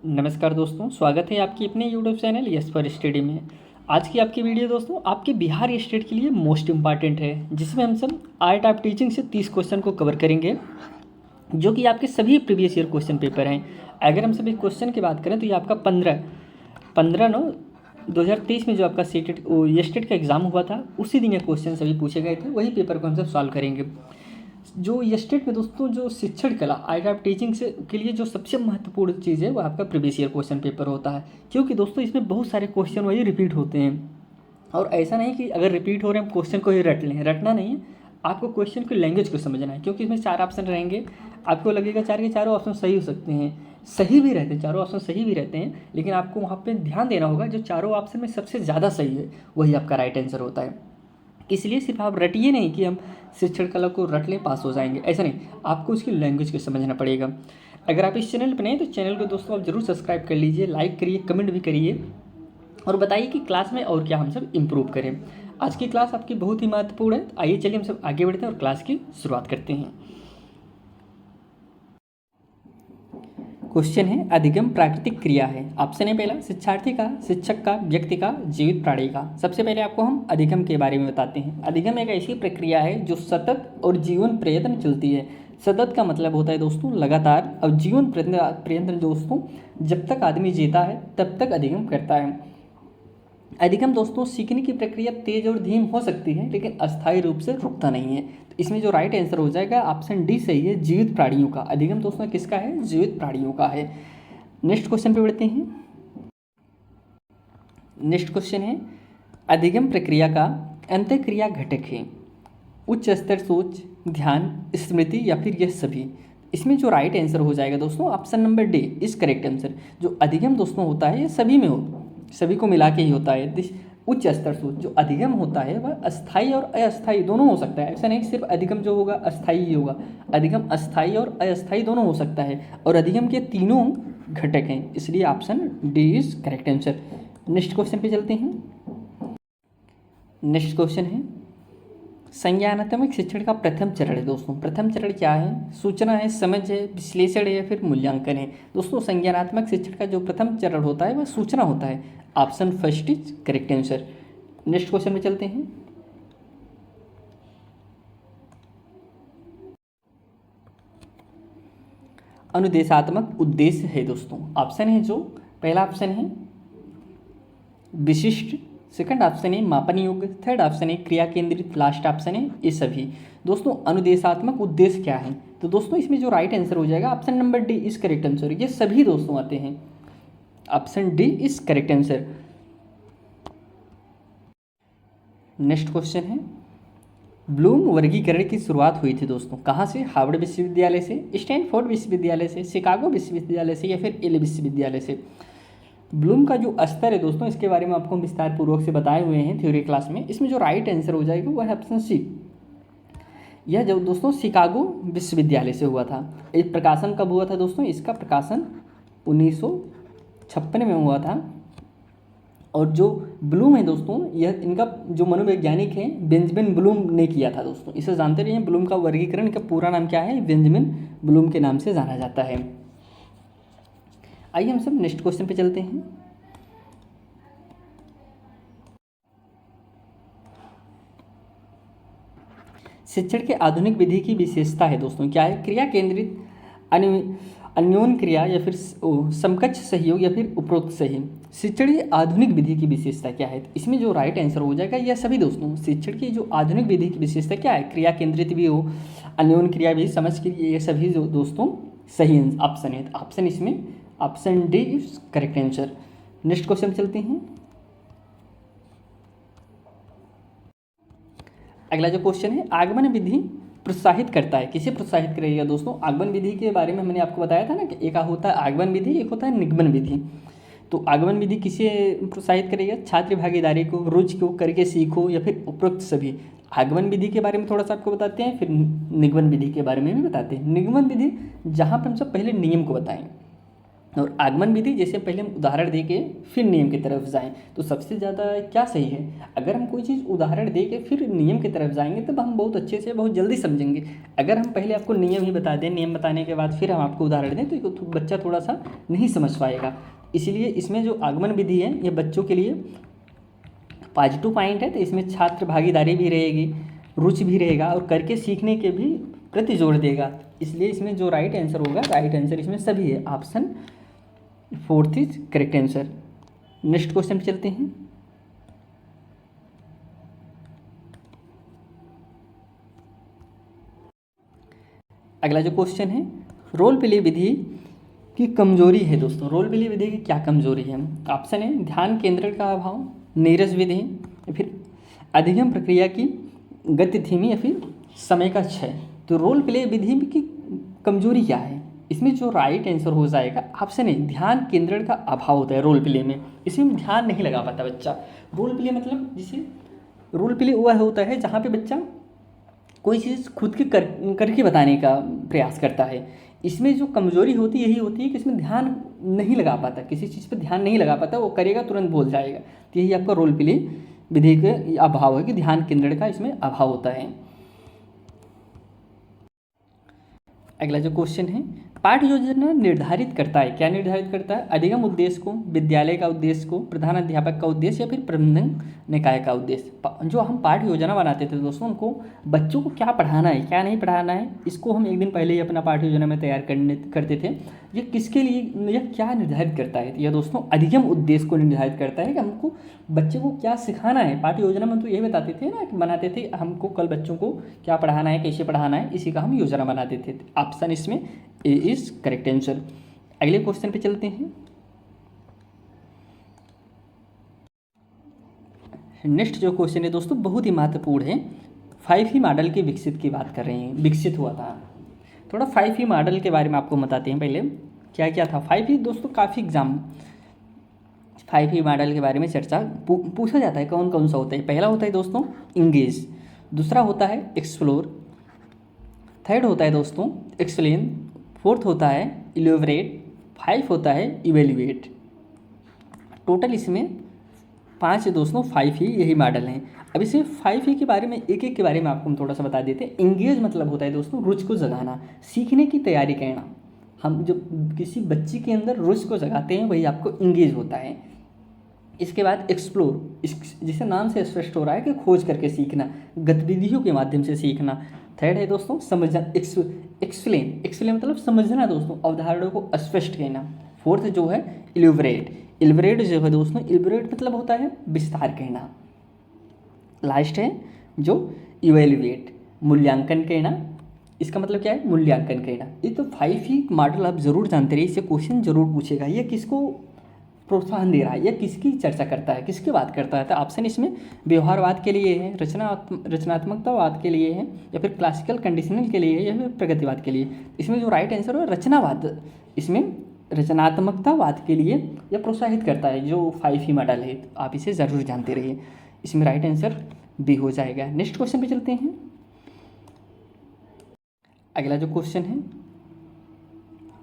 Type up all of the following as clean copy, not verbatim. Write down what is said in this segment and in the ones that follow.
नमस्कार दोस्तों, स्वागत है आपकी अपने YouTube channel yes for study में। आज की आपकी वीडियो दोस्तों आपके बिहार स्टेट के लिए मोस्ट इम्पॉर्टेंट है, जिसमें हम सब आर्ट ऑफ टीचिंग से 30 क्वेश्चन को कवर करेंगे, जो कि आपके सभी प्रीवियस ईयर क्वेश्चन पेपर हैं। अगर हम सभी क्वेश्चन की बात करें तो ये आपका 15/9/2023 में जो आपका सीटेट स्टेट का एग्ज़ाम हुआ था, उसी दिन ये क्वेश्चन सभी पूछे गए थे। वही पेपर को हम सब सॉल्व करेंगे। जो स्टेट में दोस्तों जो शिक्षण कला आर्ट ऑफ टीचिंग से के लिए जो सबसे महत्वपूर्ण चीज़ है वो आपका प्रीवियस ईयर क्वेश्चन पेपर होता है, क्योंकि दोस्तों इसमें बहुत सारे क्वेश्चन वही रिपीट होते हैं। और ऐसा नहीं कि अगर रिपीट हो रहे हैं हम क्वेश्चन को ही रट लें, रटना नहीं है। आपको क्वेश्चन की लैंग्वेज को समझना है, क्योंकि इसमें 4 ऑप्शन रहेंगे। आपको लगेगा 4 के चारों ऑप्शन सही हो सकते हैं, सही भी रहते हैं, चारों ऑप्शन सही भी रहते हैं, लेकिन आपको वहाँ पे ध्यान देना होगा जो चारों ऑप्शन में सबसे ज़्यादा सही है वही आपका राइट आंसर होता है। इसलिए सिर्फ आप रटिए नहीं कि हम शिक्षण कला को रट लें पास हो जाएंगे, ऐसा नहीं। आपको उसकी लैंग्वेज को समझना पड़ेगा। अगर आप इस चैनल पर नहीं तो चैनल को दोस्तों आप जरूर सब्सक्राइब कर लीजिए, लाइक करिए, कमेंट भी करिए और बताइए कि क्लास में और क्या हम सब इम्प्रूव करें। आज की क्लास आपकी बहुत ही महत्वपूर्ण है। आइए चलिए हम सब आगे बढ़ते हैं और क्लास की शुरुआत करते हैं। क्वेश्चन है अधिगम प्राकृतिक क्रिया है। ऑप्शन है पहला शिक्षार्थी का, शिक्षक का, व्यक्ति का, जीवित प्राणी का। सबसे पहले आपको हम अधिगम के बारे में बताते हैं। अधिगम एक ऐसी प्रक्रिया है जो सतत और जीवन प्रयत्न चलती है। सतत का मतलब होता है दोस्तों लगातार, और जीवन प्रयत्न दोस्तों जब तक आदमी जीता है तब तक अधिगम करता है। अधिगम दोस्तों सीखने की प्रक्रिया तेज और धीम हो सकती है, लेकिन अस्थायी रूप से रुकता नहीं है। तो इसमें जो राइट आंसर हो जाएगा ऑप्शन डी सही है, जीवित प्राणियों का। अधिगम दोस्तों किसका है? जीवित प्राणियों का है। नेक्स्ट क्वेश्चन पे बढ़ते हैं। नेक्स्ट क्वेश्चन है अधिगम प्रक्रिया का अंतःक्रिया घटक है उच्च स्तर सोच, ध्यान, स्मृति या फिर यह सभी। इसमें जो राइट आंसर हो जाएगा दोस्तों option number D is correct answer. जो अधिगम दोस्तों होता है ये सभी में हो, सभी को मिला के ही होता है। उच्च स्तर सोच जो अधिगम होता है वह अस्थाई और अस्थाई दोनों हो सकता है। ऐसा नहीं सिर्फ अधिगम जो होगा अस्थाई ही होगा, अधिगम अस्थाई और अस्थाई दोनों हो सकता है, और अधिगम के तीनों घटक हैं, इसलिए option D is correct answer. Next question पे चलते हैं। नेक्स्ट क्वेश्चन है संज्ञानात्मक शिक्षण का प्रथम चरण है दोस्तों। प्रथम चरण क्या है? सूचना है, समझ है, विश्लेषण है या फिर मूल्यांकन है। दोस्तों संज्ञानात्मक शिक्षण का जो प्रथम चरण होता है वह सूचना होता है। Option first is correct answer. Next question में चलते हैं। अनुदेशात्मक उद्देश्य है दोस्तों। ऑप्शन है जो पहला ऑप्शन है विशिष्ट, सेकंड ऑप्शन है मापन योग्य, थर्ड ऑप्शन है क्रिया केंद्रित, लास्ट ऑप्शन है ये सभी। दोस्तों अनुदेशात्मक उद्देश्य क्या है? तो दोस्तों इसमें जो राइट आंसर हो जाएगा option number D is correct answer. ये सभी दोस्तों आते हैं, option D is correct answer. Next question है ब्लूम वर्गीकरण की शुरुआत हुई थी दोस्तों कहाँ से? हार्वर्ड विश्वविद्यालय से, स्टैनफोर्ड विश्वविद्यालय से, शिकागो विश्वविद्यालय से या फिर येल विश्वविद्यालय से। ब्लूम का जो स्तर है दोस्तों इसके बारे में आपको विस्तार पूर्वक से बताए हुए हैं थ्योरी क्लास में। इसमें जो राइट आंसर हो जाएगा वह है ऑप्शन सी। यह जो दोस्तों शिकागो विश्वविद्यालय से हुआ था। इस प्रकाशन कब हुआ था दोस्तों? इसका प्रकाशन 1956 में हुआ था। और जो ब्लूम है दोस्तों यह इनका जो मनोवैज्ञानिक है बेंजामिन ब्लूम ने किया था दोस्तों। इसे जानते रहिए। ब्लूम का वर्गीकरण, इनका पूरा नाम क्या है? बेंजामिन ब्लूम के नाम से जाना जाता है। आइए हम सब नेक्स्ट क्वेश्चन पे चलते हैं। शिक्षण के आधुनिक विधि की विशेषता है दोस्तों क्या है? क्रिया केंद्रित, अन्योन्य क्रिया या फिर समकक्ष सहयोग या फिर उपरोक्त सही। शिक्षण की आधुनिक विधि की विशेषता क्या है? इसमें जो राइट आंसर हो जाएगा यह सभी दोस्तों। शिक्षण की जो आधुनिक विधि की विशेषता क्या है? क्रिया केंद्रित भी हो, अन्योन्य क्रिया भी, समझ के ये सभी जो दोस्तों सही ऑप्शन है। ऑप्शन इसमें option D is correct answer. Next question चलते हैं। अगला जो क्वेश्चन है आगमन विधि प्रोत्साहित करता है, किसे प्रोत्साहित करेगा दोस्तों? आगमन विधि के बारे में मैंने आपको बताया था ना कि एक होता है आगमन विधि, एक होता है निगमन विधि। तो आगमन विधि किसे प्रोत्साहित करेगा? छात्र भागीदारी को, रुचि को, करके सीखो या फिर उपरोक्त सभी। आगमन विधि के बारे में थोड़ा सा आपको बताते हैं, फिर निगमन विधि के बारे में भी बताते हैं। निगमन विधि जहाँ पर हम सब पहले नियम को बताएं, और आगमन विधि, जैसे पहले हम उदाहरण दे के फिर नियम की तरफ जाएं, तो सबसे ज़्यादा क्या सही है, अगर हम कोई चीज़ उदाहरण दे के फिर नियम की तरफ जाएंगे तब हम बहुत अच्छे से बहुत जल्दी समझेंगे। अगर हम पहले आपको नियम ही बता दें, नियम बताने के बाद फिर हम आपको उदाहरण दें तो बच्चा थोड़ा सा नहीं समझ पाएगा। इसलिए इसमें जो आगमन विधि है ये बच्चों के लिए पॉजिटिव पॉइंट है, तो इसमें छात्र भागीदारी भी रहेगी, रुचि भी रहेगा और करके सीखने के भी प्रति जोर देगा। इसलिए इसमें जो राइट आंसर होगा, राइट आंसर इसमें सभी है, option 4 is correct answer. Next question पे चलते हैं। अगला जो क्वेश्चन है, रोल प्ले विधि की कमजोरी है दोस्तों। रोल प्ले विधि की क्या कमजोरी है? ऑप्शन है ध्यान केंद्रण का अभाव, नीरस विधि, या फिर अधिगम प्रक्रिया की गति धीमी, या फिर समय का क्षय। तो रोल प्ले विधि की कमजोरी क्या है? इसमें जो राइट आंसर हो जाएगा ऑप्शन है ध्यान केंद्रण का अभाव होता है रोल प्ले में। इसमें ध्यान नहीं लगा पाता बच्चा। रोल प्ले मतलब जिसे रोल प्ले वह होता है जहाँ पे बच्चा कोई चीज़ खुद के करके बताने का प्रयास करता है। इसमें जो कमजोरी होती है यही होती है कि इसमें ध्यान नहीं लगा पाता, किसी चीज़ पर ध्यान नहीं लगा पाता, वो करेगा तुरंत भूल जाएगा। तो यही आपका रोल प्ले विधि का अभाव है कि ध्यान केंद्रण का इसमें अभाव होता है। अगला जो क्वेश्चन है, पाठ्य योजना निर्धारित करता है, क्या निर्धारित करता है? अधिगम उद्देश्य को, विद्यालय का उद्देश्य को, प्रधान अध्यापक का उद्देश्य, या फिर प्रबंधन निकाय का उद्देश्य। जो हम पाठ्य योजना बनाते थे दोस्तों, उनको बच्चों को क्या पढ़ाना है क्या नहीं पढ़ाना है, इसको हम एक दिन पहले ही अपना पाठ्य योजना में तैयार करते थे। ये किसके लिए, यह क्या निर्धारित करता है? यह दोस्तों अधिगम उद्देश्य को निर्धारित करता है कि हमको बच्चे को क्या सिखाना है। पाठ्य योजना में तो यही बताते थे ना, बनाते थे हमको कल बच्चों को क्या पढ़ाना है, कैसे पढ़ाना है, इसी का हम योजना बनाते थे। ऑप्शन इसमें ए इज करेक्ट आंसर। अगले क्वेश्चन पे चलते हैं। नेक्स्ट जो क्वेश्चन है दोस्तों बहुत ही महत्वपूर्ण है। 5E मॉडल के विकसित की बात कर रहे हैं, विकसित हुआ था। थोड़ा 5E मॉडल के बारे में आपको बताते हैं पहले क्या क्या था। 5E दोस्तों काफ़ी एग्जाम 5E मॉडल के बारे में चर्चा पूछा जाता है, कौन कौन सा होता है। पहला होता है दोस्तों इंगेज, दूसरा होता है एक्सप्लोर, थर्ड होता है दोस्तों एक्सप्लेन, फोर्थ होता है इलेबोरेट, 5 होता है इवेल्युएट। टोटल इसमें 5 दोस्तों 5E यही मॉडल हैं। अब इसे 5E के बारे में एक एक के बारे में आपको हम थोड़ा सा बता देते हैं। इंगेज मतलब होता है दोस्तों रुचि को जगाना, सीखने की तैयारी करना। हम जब किसी बच्चे के अंदर रुचि को जगाते हैं वही आपको इंगेज होता है। इसके बाद एक्सप्लोर, जिसे नाम से स्पष्ट हो रहा है कि खोज करके सीखना, गतिविधियों के माध्यम से सीखना। थर्ड है दोस्तों समझना, एक्सप्लेन, एक्सप्लेन मतलब समझना दोस्तों, अवधारणाओं को स्पष्ट कहना। फोर्थ जो है इलेबोरेट, इलेबोरेट जो है दोस्तों, इलेबोरेट मतलब होता है विस्तार कहना। लास्ट है जो इवेल्युएट, मूल्यांकन कहना। इसका मतलब क्या है? मूल्यांकन कहना। ये तो 5E मॉडल आप जरूर जानते रहिए, इससे क्वेश्चन जरूर पूछेगा। ये किसको प्रोत्साहन दे रहा है, या किसकी चर्चा करता है, किसकी बात करता है? तो ऑप्शन इसमें व्यवहारवाद के लिए है, रचनात्मकतावाद के लिए है, या फिर क्लासिकल कंडीशनल के लिए है, या फिर प्रगतिवाद के लिए। इसमें जो राइट आंसर है रचनावाद, इसमें रचनात्मकतावाद के लिए यह प्रोत्साहित करता है जो 5E मॉडल है। तो आप इसे ज़रूर जानते रहिए, इसमें राइट आंसर बी हो जाएगा। नेक्स्ट क्वेश्चन पे चलते हैं। अगला जो क्वेश्चन है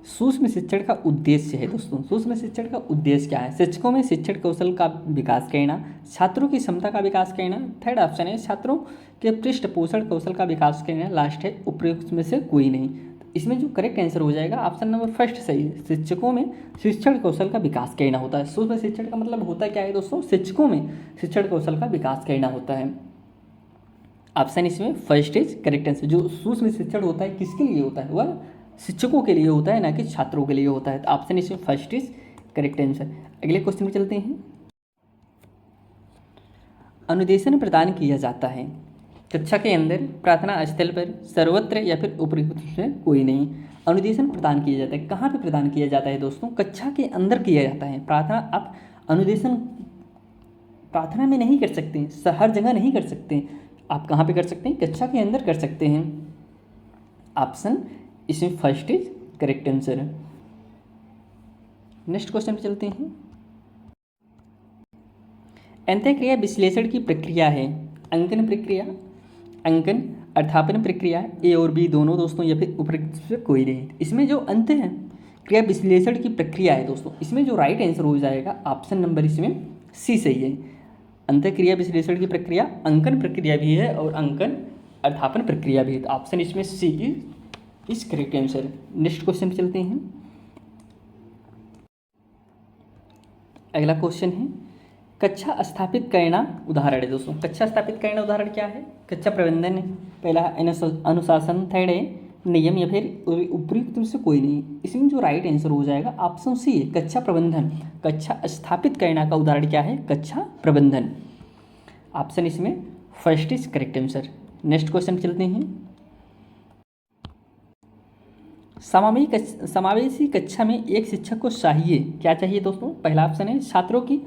सूक्ष्म शिक्षण का उद्देश्य है दोस्तों। सूक्ष्म शिक्षण का उद्देश्य क्या है? शिक्षकों में शिक्षण कौशल का विकास करना, छात्रों की क्षमता का विकास करना। थर्ड ऑप्शन है छात्रों के पृष्ठपोषण कौशल का विकास करना। लास्ट है उपयुक्त में से कोई नहीं। इसमें जो करेक्ट आंसर हो जाएगा ऑप्शन नंबर फर्स्ट सही, शिक्षकों में शिक्षण कौशल का विकास करना होता है। सूक्ष्म शिक्षण का मतलब होता क्या है दोस्तों? शिक्षकों में शिक्षण कौशल का विकास करना होता है। ऑप्शन इसमें फर्स्ट इज करेक्ट आंसर। जो सूक्ष्म शिक्षण होता है किसके लिए होता है? वह शिक्षकों के लिए होता है, ना कि छात्रों के लिए होता है। तो ऑप्शन इसमें फर्स्ट इज करेक्ट आंसर। अगले क्वेश्चन में चलते हैं। अनुदेशन प्रदान किया जाता है कक्षा के अंदर, प्रार्थना स्थल पर, सर्वत्र, या फिर उपयुक्त में कोई नहीं। अनुदेशन प्रदान किया जाता है, कहाँ पे प्रदान किया जाता है दोस्तों? कक्षा के अंदर किया जाता है। प्रार्थना आप अनुदेशन प्रार्थना में नहीं कर सकते, हर जगह नहीं कर सकते। आप कहाँ पे कर सकते हैं? कक्षा के अंदर कर सकते हैं। ऑप्शन इसमें फर्स्ट इज करेक्ट आंसर है। नेक्स्ट क्वेश्चन पे चलते हैं। अंतःक्रिया विश्लेषण की प्रक्रिया है अंकन प्रक्रिया, अंकन, अध्यापन प्रक्रिया, ए और बी दोनों दोस्तों, या फिर उपयुक्त से कोई नहीं। इसमें जो अंत है क्रिया विश्लेषण की प्रक्रिया है दोस्तों। इसमें जो राइट आंसर हो जाएगा ऑप्शन नंबर इसमें सी सही है। अंतः क्रिया विश्लेषण की प्रक्रिया अंकन प्रक्रिया भी है और अंकन अर्थापन प्रक्रिया भी है। तो ऑप्शन इसमें C is correct answer. Next question पे चलते हैं। अगला क्वेश्चन है कक्षा स्थापित करना उदाहरण है दोस्तों। कक्षा स्थापित करना उदाहरण क्या है? कक्षा प्रबंधन है, पहला अनुशासन, थर्ड है नियम या फिर उपयुक्त में से कोई नहीं। इसमें जो राइट आंसर हो जाएगा ऑप्शन सी है कक्षा प्रबंधन। कक्षा स्थापित करना का उदाहरण क्या है? कक्षा प्रबंधन। ऑप्शन इसमें first is correct answer. Next question चलते हैं। समावेशी कक्षा में एक शिक्षक को चाहिए क्या चाहिए दोस्तों? पहला ऑप्शन है छात्रों की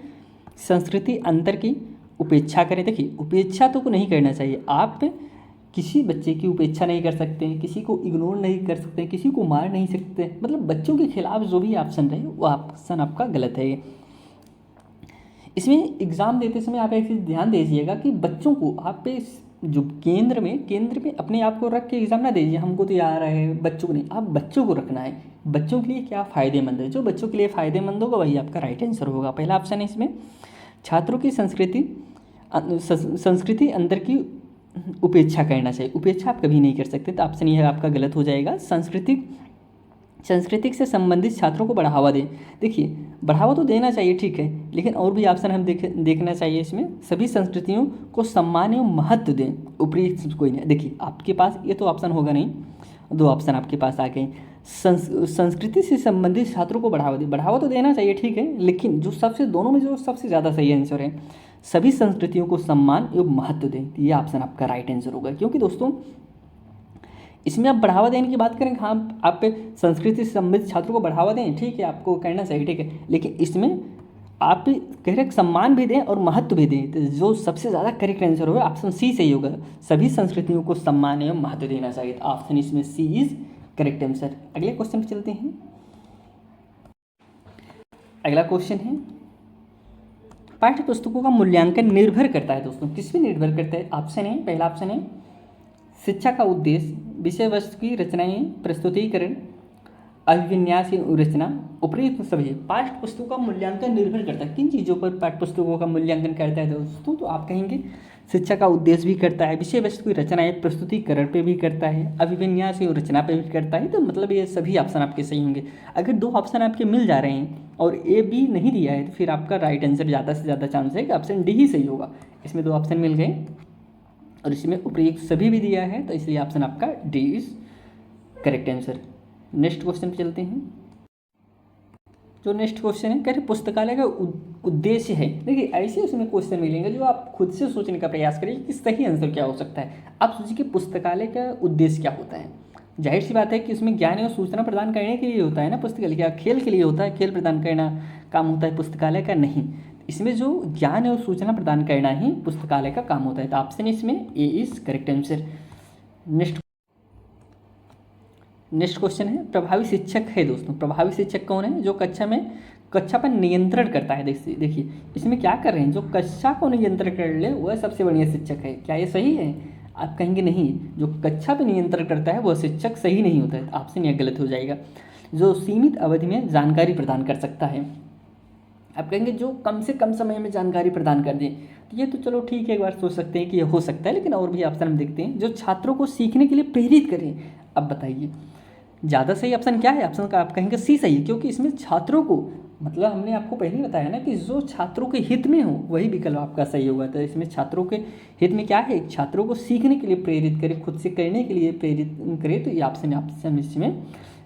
संस्कृति अंतर की उपेक्षा करें। देखिए उपेक्षा तो नहीं करना चाहिए, आप किसी बच्चे की उपेक्षा नहीं कर सकते, किसी को इग्नोर नहीं कर सकते, किसी को मार नहीं सकते, मतलब बच्चों के खिलाफ जो भी ऑप्शन रहे वो ऑप्शन आपका गलत है। इसमें एग्ज़ाम देते समय आप एक चीज़ ध्यान दीजिएगा कि बच्चों को आप जो केंद्र में अपने आप को रख के एग्ज़ाम ना दीजिए, हमको तो आ रहा है, बच्चों को नहीं, आप बच्चों को रखना है। बच्चों के लिए क्या फ़ायदेमंद है, जो बच्चों के लिए फ़ायदेमंद होगा वही आपका राइट आंसर होगा। पहला ऑप्शन है इसमें छात्रों की संस्कृति अंदर की उपेक्षा करना चाहिए। उपेक्षा आप कभी नहीं कर सकते, तो ऑप्शन यह आपका गलत हो जाएगा। सांस्कृतिक से संबंधित छात्रों को बढ़ावा दें। देखिए बढ़ावा तो देना चाहिए, ठीक है, लेकिन और भी ऑप्शन हम देखना चाहिए इसमें। सभी संस्कृतियों को सम्मान एवं महत्व दें, उपयुक्त कोई नहीं। देखिए आपके पास ये तो ऑप्शन होगा नहीं, दो ऑप्शन आपके पास आ गए। संस्कृति से संबंधित छात्रों को बढ़ावा दें, बढ़ावा तो देना चाहिए, ठीक है, लेकिन दोनों में जो सबसे ज़्यादा सही आंसर है सभी संस्कृतियों को सम्मान एवं महत्व दें, ये ऑप्शन आपका राइट आंसर होगा। क्योंकि दोस्तों इसमें आप बढ़ावा देने की बात करें, हाँ आप संस्कृति से संबंधित छात्रों को बढ़ावा दें, ठीक है, आपको करना चाहिए, ठीक है, लेकिन इसमें आप कह रहे सम्मान भी दें और महत्व भी दें, तो जो सबसे ज़्यादा करेक्ट आंसर होगा ऑप्शन सी सही होगा। सभी संस्कृतियों को सम्मान एवं महत्व देना चाहिए, तो ऑप्शन इसमें सी इज करेक्ट आंसर। अगले क्वेश्चन पर चलते हैं। अगला क्वेश्चन है पाठ्य पुस्तकों का मूल्यांकन निर्भर करता है दोस्तों, किस पे निर्भर करता है? ऑप्शन है, पहला ऑप्शन है शिक्षा का उद्देश्य, विषय वस्तु की रचनाएं, प्रस्तुतिकरण, अभिविन्यास रचना, उपयुक्त सभी। पाठ्य पुस्तकों का मूल्यांकन निर्भर करता है किन चीज़ों पर? पाठ्य पुस्तकों का मूल्यांकन करता है दोस्तों, तो आप कहेंगे शिक्षा का उद्देश्य भी करता है, विषय वस्तु की रचनाएं, प्रस्तुतिकरण पे भी करता है, अभिविन्यास और रचना पे भी करता है। तो मतलब ये सभी ऑप्शन आपके सही होंगे। अगर दो ऑप्शन आपके मिल जा रहे हैं और ए बी नहीं दिया है तो फिर आपका राइट आंसर ज़्यादा से ज़्यादा चांस है कि ऑप्शन डी ही सही होगा। इसमें दो ऑप्शन मिल गए और इसमें उपयुक्त सभी भी दिया है, तो इसलिए ऑप्शन आपका D is correct answer. Next question पे चलते हैं। जो नेक्स्ट क्वेश्चन है कह रहे पुस्तकालय का उद्देश्य है। देखिए ऐसे उसमें क्वेश्चन मिलेंगे जो आप खुद से सोचने का प्रयास करिए कि सही आंसर क्या हो सकता है। आप सोचिए कि पुस्तकालय का उद्देश्य क्या होता है। जाहिर सी बात है कि उसमें ज्ञान एवं सूचना प्रदान करने के लिए होता है ना पुस्तकालय, क्या खेल के लिए होता है, खेल प्रदान करना काम होता है पुस्तकालय का? नहीं, इसमें जो ज्ञान और सूचना प्रदान करना ही पुस्तकालय का काम होता है, तो ऑप्शन इसमें A is correct answer. Next question है प्रभावी शिक्षक है दोस्तों। प्रभावी शिक्षक कौन है? जो कक्षा पर नियंत्रण करता है। देखिए इसमें क्या कर रहे हैं, जो कक्षा को नियंत्रण कर ले वह सबसे बढ़िया शिक्षक है। क्या ये सही है? आप कहेंगे नहीं, जो कक्षा पर नियंत्रण करता है वह शिक्षक सही नहीं होता है, तो ऑप्शन यह गलत हो जाएगा। जो सीमित अवधि में जानकारी प्रदान कर सकता है, आप कहेंगे जो कम से कम समय में जानकारी प्रदान कर दें, तो ये तो चलो ठीक है, एक बार सोच सकते हैं कि ये हो सकता है, लेकिन और भी ऑप्शन हम देखते हैं। जो छात्रों को सीखने के लिए प्रेरित करें, अब बताइए ज़्यादा सही ऑप्शन क्या है? ऑप्शन का आप कहेंगे सी सही है, क्योंकि इसमें छात्रों को, मतलब हमने आपको पहले ही बताया ना कि जो छात्रों के हित में हो वही विकल्प आपका सही होगा। तो इसमें छात्रों के हित में क्या है? छात्रों को सीखने के लिए प्रेरित करे, खुद से करने के लिए प्रेरित करे, तो ये ऑप्शन इसमें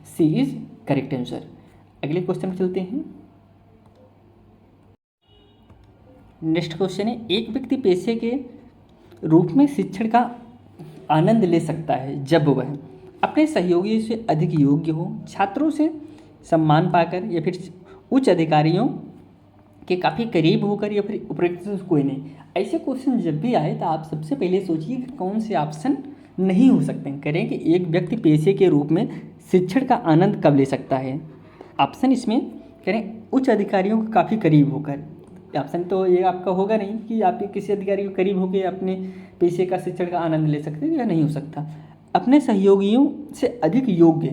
सी इज करेक्ट आंसर। अगले क्वेश्चन में चलते हैं। नेक्स्ट क्वेश्चन है एक व्यक्ति पेशे के रूप में शिक्षण का आनंद ले सकता है जब वह अपने सहयोगियों से अधिक योग्य हो, छात्रों से सम्मान पाकर, या फिर उच्च अधिकारियों के काफ़ी करीब होकर, या फिर उपयुक्त कोई नहीं। ऐसे क्वेश्चन जब भी आए तो आप सबसे पहले सोचिए कि कौन से ऑप्शन नहीं हो सकते हैं। करें कि एक व्यक्ति पेशे के रूप में शिक्षण का आनंद कब ले सकता है? ऑप्शन इसमें करें उच्च अधिकारियों के काफ़ी करीब होकर। ऑप्शन तो ये आपका होगा नहीं कि आप किसी अधिकारी के करीब होकर अपने पेशे का शिक्षण का आनंद ले सकते हैं, यह नहीं हो सकता। अपने सहयोगियों से अधिक योग्य,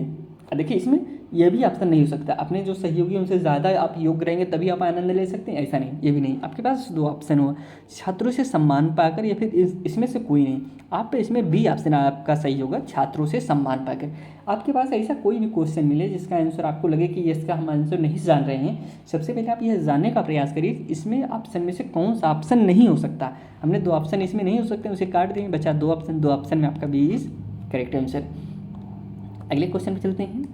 देखिए इसमें यह भी ऑप्शन नहीं हो सकता, अपने जो सहयोगी उनसे ज़्यादा आप योग्य रहेंगे तभी आप आनंद ले सकते हैं, ऐसा नहीं, ये भी नहीं। आपके पास दो ऑप्शन हो, छात्रों से सम्मान पाकर या फिर इसमें से कोई नहीं। आप इसमें बी ऑप्शन आपका सही होगा, छात्रों से सम्मान पाकर। आपके पास ऐसा कोई भी क्वेश्चन मिले जिसका आंसर आपको लगे कि इसका हम आंसर नहीं जान रहे हैं, सबसे पहले आप यह जानने का प्रयास करिए इसमें ऑप्शन में से कौन सा ऑप्शन नहीं हो सकता। हमने दो ऑप्शन इसमें नहीं हो सकते, उसे काट देंगे, बचा दो ऑप्शन, दो ऑप्शन में आपका बी इज करेक्ट आंसर। अगले क्वेश्चन पे चलते हैं।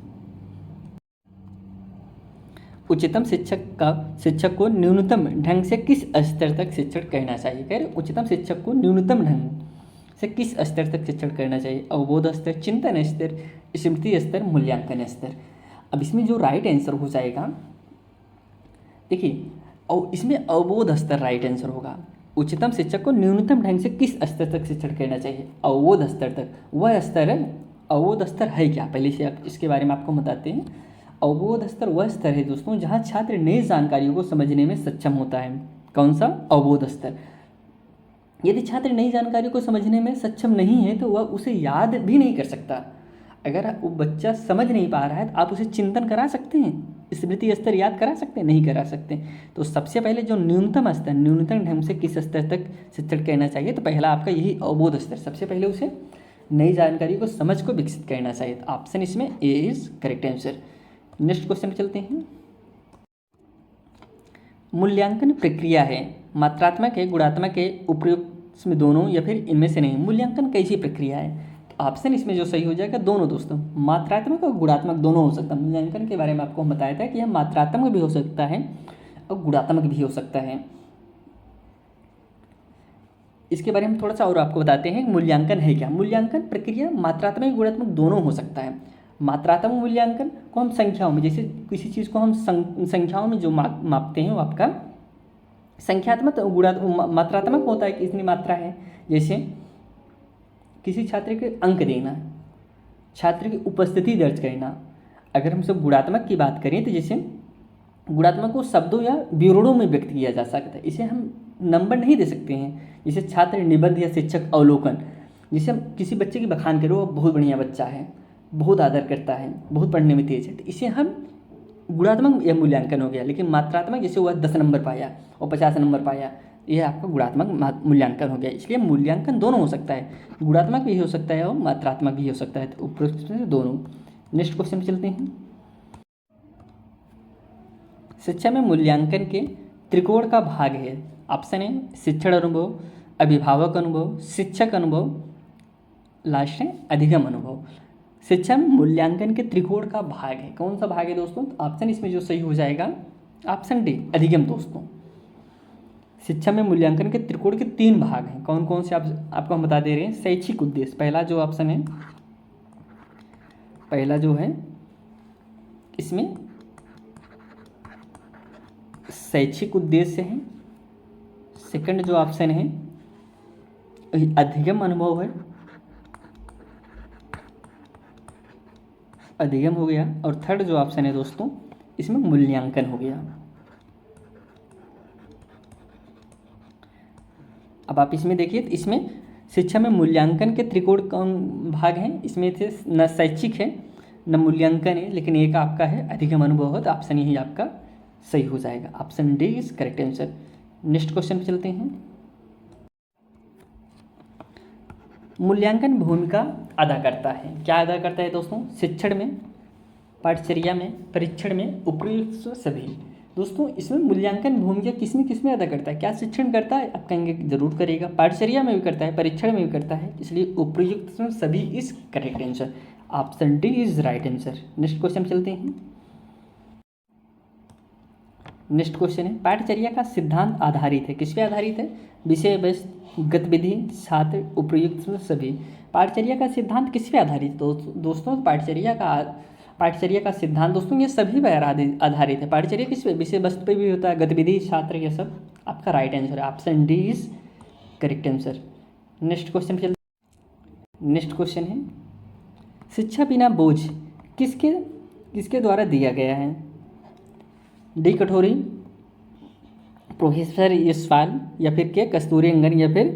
उच्चतम शिक्षक को न्यूनतम ढंग से किस स्तर तक शिक्षण करना चाहिए। कह रहे उच्चतम शिक्षक को न्यूनतम ढंग से किस स्तर तक शिक्षण करना चाहिए। अवबोध स्तर, चिंतन स्तर, स्मृति स्तर, मूल्यांकन स्तर। अब इसमें जो राइट आंसर हो जाएगा, देखिए और इसमें अवबोध स्तर राइट आंसर होगा। उच्चतम शिक्षक को न्यूनतम ढंग से किस स्तर तक शिक्षण करना चाहिए, अवबोध स्तर तक। वह स्तर है, अवबोध स्तर है क्या, पहले से इसके बारे में आपको बताते हैं। अवबोध स्तर वह स्तर है दोस्तों जहाँ छात्र नई जानकारियों को समझने में सक्षम होता है। कौन सा, अवबोध स्तर। यदि छात्र नई जानकारी को समझने में सक्षम नहीं है तो वह उसे याद भी नहीं कर सकता। अगर वो बच्चा समझ नहीं पा रहा है तो आप उसे चिंतन करा सकते हैं, स्मृति स्तर याद करा सकते हैं, नहीं करा सकते। तो सबसे पहले जो न्यूनतम स्तर, न्यूनतम ढंग से किस स्तर तक शिक्षण करना चाहिए, तो पहला आपका यही अवबोध स्तर, सबसे पहले उसे नई जानकारी को समझ को विकसित करना चाहिए। तो ऑप्शन इसमें A is correct answer. Next question पे चलते हैं। मूल्यांकन प्रक्रिया है, मात्रात्मक है, गुणात्मक है, उपयुक्त, इसमें दोनों या फिर इनमें से नहीं। मूल्यांकन कैसी प्रक्रिया है, तो ऑप्शन इसमें जो सही हो जाएगा दोनों दोस्तों, मात्रात्मक और गुणात्मक दोनों हो सकता है। मूल्यांकन के बारे में आपको हम बताया था कि यह मात्रात्मक भी हो सकता है और गुणात्मक भी हो सकता है। इसके बारे में थोड़ा सा और आपको बताते हैं मूल्यांकन है क्या। मूल्यांकन प्रक्रिया मात्रात्मक गुणात्मक दोनों हो सकता है। मात्रात्मक मूल्यांकन को हम संख्याओं में, जैसे किसी चीज़ को हम संख्याओं में जो मापते हैं वो आपका संख्यात्मक मात्रात्मक होता है कि इतनी मात्रा है। जैसे किसी छात्र के अंक देना, छात्र की उपस्थिति दर्ज करना। अगर हम सब गुणात्मक की बात करें तो जैसे गुणात्मक को शब्दों या विवरणों में व्यक्त किया जा सकता है, इसे हम नंबर नहीं दे सकते हैं। जैसे छात्र निबंध या शिक्षक अवलोकन, जैसे हम किसी बच्चे की बखान करें वो बहुत बढ़िया बच्चा है, बहुत आदर करता है, बहुत पढ़ने में तेज है, तो इसे हम गुणात्मक या मूल्यांकन हो गया। लेकिन मात्रात्मक जैसे वह 10 नंबर पाया और 50 नंबर पाया, यह आपका गुणात्मक मूल्यांकन हो गया। इसलिए मूल्यांकन दोनों हो सकता है, गुणात्मक भी हो सकता है और मात्रात्मक भी हो सकता है, तो उपरोक्त से दोनों। नेक्स्ट क्वेश्चन चलते हैं। शिक्षा में मूल्यांकन के त्रिकोण का भाग है। ऑप्शन है शिक्षण अनुभव, अभिभावक अनुभव, शिक्षक अनुभव, लास्ट है अधिगम अनुभव। शिक्षा में मूल्यांकन के त्रिकोण का भाग है, कौन सा भाग है दोस्तों, तो ऑप्शन इसमें जो सही हो जाएगा ऑप्शन डी अधिगम दोस्तों। शिक्षा में मूल्यांकन के त्रिकोण के 3 भाग हैं, कौन कौन से आपको हम बता दे रहे हैं। शैक्षिक उद्देश्य, पहला जो ऑप्शन है, पहला जो है इसमें शैक्षिक उद्देश्य है। सेकंड जो ऑप्शन है अधिगम अनुभव है, अधिगम हो गया। और थर्ड जो ऑप्शन है दोस्तों इसमें मूल्यांकन हो गया। अब आप इसमें देखिए तो इसमें शिक्षा में मूल्यांकन के त्रिकोण कौन भाग हैं, इसमें थे न शैक्षिक है न मूल्यांकन है, लेकिन एक आपका है अधिगम अनुभव है, तो ऑप्शन यही आपका सही हो जाएगा, option D is correct answer. Next question पे चलते हैं। मूल्यांकन भूमिका अदा करता है, क्या अदा करता है दोस्तों, शिक्षण में, पाठचर्या में, परीक्षण में, उपयुक्त सभी। दोस्तों इसमें मूल्यांकन भूमिका किसमें अदा करता है, क्या शिक्षण करता है, आप कहेंगे जरूर करेगा, पाठचर्या में भी करता है, परीक्षण में भी करता है, इसलिए उपयुक्त सभी is correct answer, option D is right answer. Next question चलते हैं। नेक्स्ट क्वेश्चन है पाठचर्या का सिद्धांत आधारित है, किस पे आधारित है, विषय वस्तु, गतिविधि, छात्र, उपयुक्त सभी। पाठचर्या का सिद्धांत किस पे आधारित दोस्तों, पाठचर्या का सिद्धांत दोस्तों ये सभी पर आधारित है। पाठचर्या किस पे, विषय वस्तु पे भी होता है, गतिविधि, छात्र, ये सब आपका राइट आंसर है, option D is correct answer. Next question पे चलते। नेक्स्ट क्वेश्चन है शिक्षा बिना बोझ किसके द्वारा दिया गया है, डी कठोरी, प्रोफेसर यशपाल, या फिर के कस्तूरी रंगन, या फिर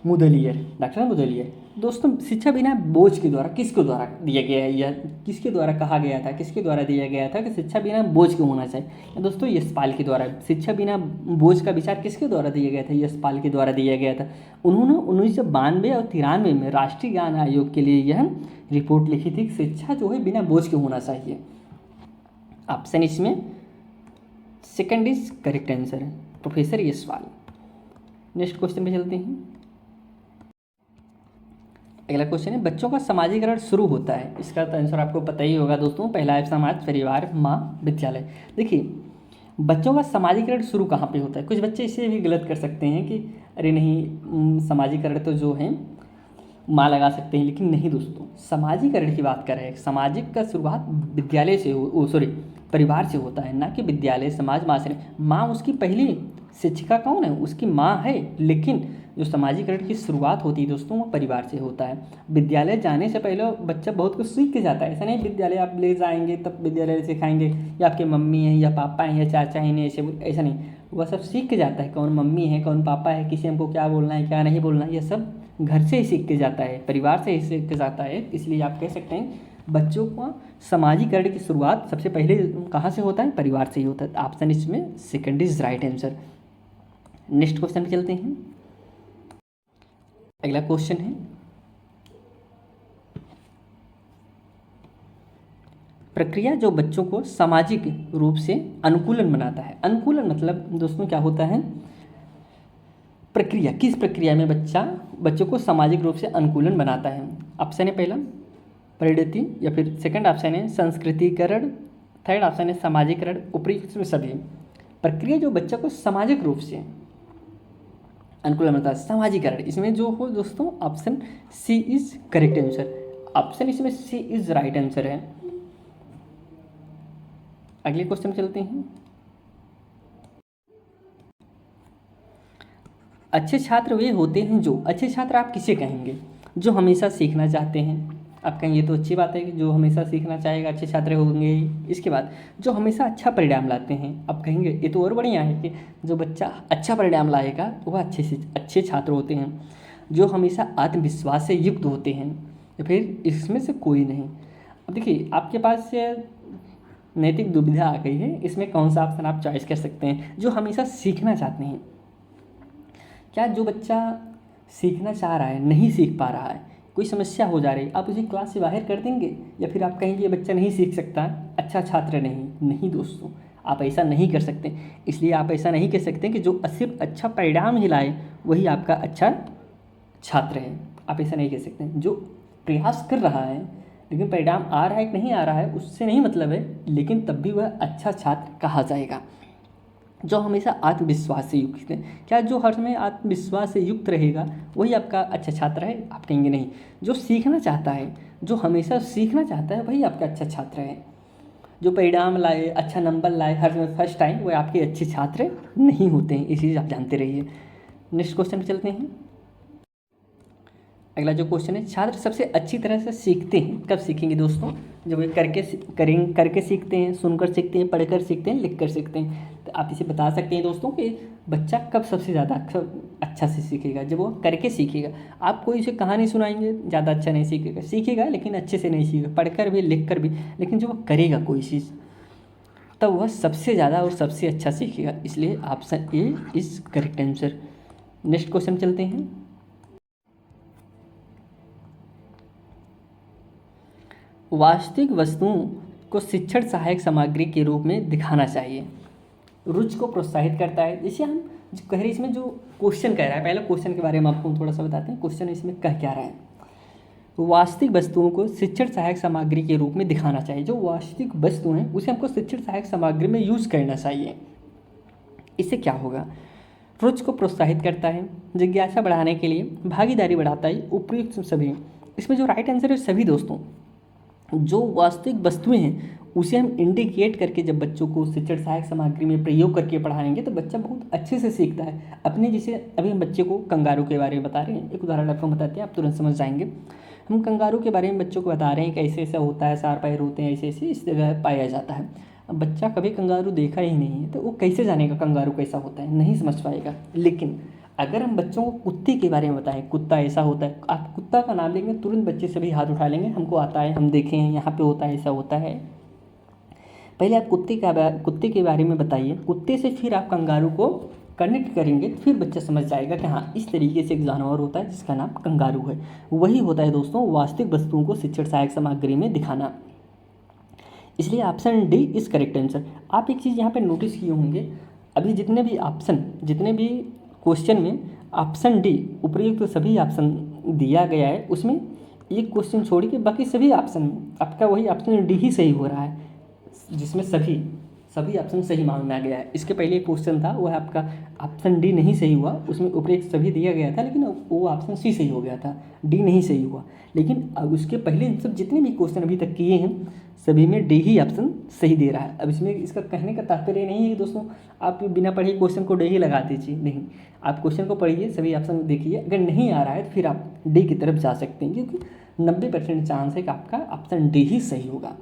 मुदलियर, डॉक्टर मुदलियर। दोस्तों शिक्षा बिना बोझ के द्वारा किसके द्वारा दिया गया है, या किसके द्वारा कहा गया था, किसके द्वारा दिया गया था कि शिक्षा बिना बोझ के होना चाहिए? दोस्तों यशपाल के द्वारा। शिक्षा बिना बोझ का विचार किसके द्वारा दिया गया था? यशपाल के द्वारा दिया गया था। उन्होंने 1992 और 93 में राष्ट्रीय ज्ञान आयोग के लिए यह रिपोर्ट लिखी थी कि शिक्षा जो है बिना बोझ के होना चाहिए। ऑप्शन इसमें सेकंड इज करेक्ट आंसर है, प्रोफेसर यशपाल। नेक्स्ट क्वेश्चन पे चलते हैं। अगला क्वेश्चन है, बच्चों का समाजीकरण शुरू होता है, इसका तो आंसर आपको पता ही होगा दोस्तों। पहला है समाज, परिवार, माँ, विद्यालय। देखिए बच्चों का समाजीकरण शुरू कहाँ पे होता है? कुछ बच्चे इसे भी गलत कर सकते हैं कि अरे नहीं समाजीकरण तो जो है माँ लगा सकते हैं, लेकिन नहीं दोस्तों, समाजीकरण की बात कर रहे हैं। सामाजिक का शुरुआत विद्यालय से परिवार से होता है, ना कि विद्यालय, समाज, माँ से। माँ उसकी पहली शिक्षिका कौन है? उसकी माँ है, लेकिन जो समाजीकरण की शुरुआत होती है दोस्तों वो परिवार से होता है। विद्यालय जाने से पहले बच्चा बहुत कुछ सीख के जाता है। ऐसा नहीं विद्यालय आप ले जाएंगे तब विद्यालय सिखाएंगे, या आपके मम्मी हैं या पापा हैं या चाचा हैं ऐसा नहीं, वह सब सीख के जाता है। कौन मम्मी है, कौन पापा है, किसी हमको क्या बोलना है, क्या नहीं बोलना है, यह सब घर से ही सीख के जाता है, परिवार से ही सीख के जाता है। इसलिए आप कह सकते हैं बच्चों का समाजीकरण की शुरुआत सबसे पहले कहाँ से होता है? परिवार से ही होता है। ऑप्शन इसमें second is right answer. Next question पे चलते हैं। अगला क्वेश्चन है, प्रक्रिया जो बच्चों को सामाजिक रूप से अनुकूलन बनाता है। अनुकूलन मतलब दोस्तों क्या होता है? प्रक्रिया, किस प्रक्रिया में बच्चों को सामाजिक रूप से अनुकूलन बनाता है? ऑप्शन है पहला परिणति, या फिर सेकंड ऑप्शन है संस्कृतिकरण, थर्ड ऑप्शन है सामाजिकरण, उपयुक्त में सभी। प्रक्रिया जो बच्चा को सामाजिक रूप से अनुकूलन बनता है, सामाजिकरण, इसमें जो हो दोस्तों option C is correct answer. Option इसमें सी इज राइट आंसर है। अगले क्वेश्चन चलते हैं। अच्छे छात्र वे होते हैं जो, अच्छे छात्र आप किसे कहेंगे? जो हमेशा सीखना चाहते हैं। आप कहेंगे तो अच्छी बात है कि जो हमेशा सीखना चाहेगा अच्छे छात्र होंगे। इसके बाद जो हमेशा अच्छा परिणाम लाते हैं, आप कहेंगे ये तो और बढ़िया है कि जो बच्चा अच्छा परिणाम लाएगा वह अच्छे छात्र होते हैं। जो हमेशा आत्मविश्वास से युक्त होते हैं, या फिर इसमें से कोई नहीं। अब देखिए आपके पास नैतिक दुविधा आ गई है, इसमें कौन सा ऑप्शन आप चॉइस कर सकते हैं? जो हमेशा सीखना चाहते हैं। क्या जो बच्चा सीखना चाह रहा है नहीं सीख पा रहा है, कोई समस्या हो जा रही है, आप उसे क्लास से बाहर कर देंगे? या फिर आप कहेंगे ये बच्चा नहीं सीख सकता, अच्छा छात्र नहीं दोस्तों, आप ऐसा नहीं कर सकते। इसलिए आप ऐसा नहीं कह सकते कि जो सिर्फ अच्छा परिणाम ही लाए वही आपका अच्छा छात्र है। आप ऐसा नहीं कह सकते। जो प्रयास कर रहा है लेकिन परिणाम आ रहा है कि नहीं आ रहा है उससे नहीं मतलब है, लेकिन तब भी वह अच्छा छात्र कहा जाएगा। जो हमेशा आत्मविश्वास से युक्त है, क्या जो हर समय आत्मविश्वास से युक्त रहेगा वही आपका अच्छा छात्र है? आप कहेंगे नहीं। जो सीखना चाहता है, जो हमेशा सीखना चाहता है वही आपका अच्छा छात्र है। जो परिणाम लाए, अच्छा नंबर लाए, हर समय फर्स्ट टाइम, वह आपके अच्छे छात्र नहीं होते हैं। ये चीज़ आप जानते रहिए। नेक्स्ट क्वेश्चन पे चलते हैं। अगला जो क्वेश्चन है, छात्र सबसे अच्छी तरह से सीखते हैं कब सीखेंगे दोस्तों? जब वे करके सीखते हैं, सुनकर सीखते हैं, पढ़कर सीखते हैं, लिखकर सीखते हैं। तो आप इसे बता सकते हैं दोस्तों कि बच्चा कब सबसे ज़्यादा अच्छा से सीखेगा? जब वो करके सीखेगा। आप कोई उसे कहानी सुनाएंगे ज़्यादा अच्छा नहीं सीखेगा लेकिन अच्छे से नहीं सीखेगा, पढ़कर भी लिखकर भी, लेकिन जो वो करेगा कोई चीज़ तब वह सबसे ज़्यादा और सबसे अच्छा सीखेगा। इसलिए option A is correct answer. Next question चलते हैं। वास्तविक वस्तुओं को शिक्षण सहायक सामग्री के रूप में दिखाना चाहिए। रुचि को प्रोत्साहित करता है। जैसे हम जो कह रहे हैं, इसमें जो क्वेश्चन कह रहा है, पहले क्वेश्चन के बारे में आपको थोड़ा सा बताते हैं। क्वेश्चन इसमें कह क्या रहा है? वास्तविक वस्तुओं को शिक्षण सहायक सामग्री के रूप में दिखाना चाहिए। जो वास्तविक वस्तु हैं उसे हमको शिक्षण सहायक सामग्री में यूज़ करना चाहिए। इससे क्या होगा? रुचि को प्रोत्साहित करता है, जिज्ञासा बढ़ाने के लिए, भागीदारी बढ़ाता है, उपयुक्त सभी। इसमें जो राइट आंसर है सभी दोस्तों। जो वास्तविक वस्तुएं हैं उसे हम इंडिकेट करके जब बच्चों को शिक्षण सहायक सामग्री में प्रयोग करके पढ़ाएंगे तो बच्चा बहुत अच्छे से सीखता है। अपने जैसे अभी हम बच्चे को कंगारू के बारे में बता रहे हैं, एक उदाहरण आपको बताते हैं, आप तुरंत समझ जाएंगे। हम कंगारू के बारे में बच्चों को बता रहे हैं कि ऐसे ऐसा होता है, 4 पैर होते हैं, ऐसे ऐसे इस जगह पाया जाता है। अब बच्चा कभी कंगारू देखा ही नहीं है तो वो कैसे जानेगा कंगारू कैसा होता है? नहीं समझ पाएगा। लेकिन अगर हम बच्चों को कुत्ते के बारे में बताएं, कुत्ता ऐसा होता है, आप कुत्ता का नाम लेंगे तुरंत बच्चे सभी हाथ उठा लेंगे, हमको आता है, हम देखे हैं, यहाँ पे होता है, ऐसा होता है। पहले आप कुत्ते के बारे में बताइए, कुत्ते से फिर आप कंगारू को कनेक्ट करेंगे, फिर बच्चा समझ जाएगा कि हाँ इस तरीके से एक जानवर होता है जिसका नाम कंगारू है। वही होता है दोस्तों वास्तविक वस्तुओं को शिक्षण सहायक सामग्री में दिखाना। इसलिए option D is correct answer. आप एक चीज़ यहाँ पे नोटिस किए होंगे, अभी जितने भी क्वेश्चन में ऑप्शन डी उपयुक्त सभी ऑप्शन दिया गया है, उसमें एक क्वेश्चन छोड़ के बाकी सभी ऑप्शन आपका वही ऑप्शन डी ही सही हो रहा है, जिसमें सभी ऑप्शन सही मांगा गया है। इसके पहले एक क्वेश्चन था वह आपका ऑप्शन डी नहीं सही हुआ, उसमें उपयुक्त सभी दिया गया था लेकिन वो ऑप्शन सी सही हो गया था, डी नहीं सही हुआ। लेकिन अब उसके पहले सब जितने भी क्वेश्चन अभी तक किए हैं सभी में डी ही ऑप्शन सही दे रहा है। अब इसमें इसका कहने का तात्पर्य नहीं है कि दोस्तों आप बिना पढ़े क्वेश्चन को डी ही लगा दीजिए, नहीं, आप क्वेश्चन को पढ़िए, सभी ऑप्शन देखिए, अगर नहीं आ रहा है तो फिर आप डी की तरफ जा सकते हैं, क्योंकि 90% चांस है कि आपका ऑप्शन डी ही सही होगा।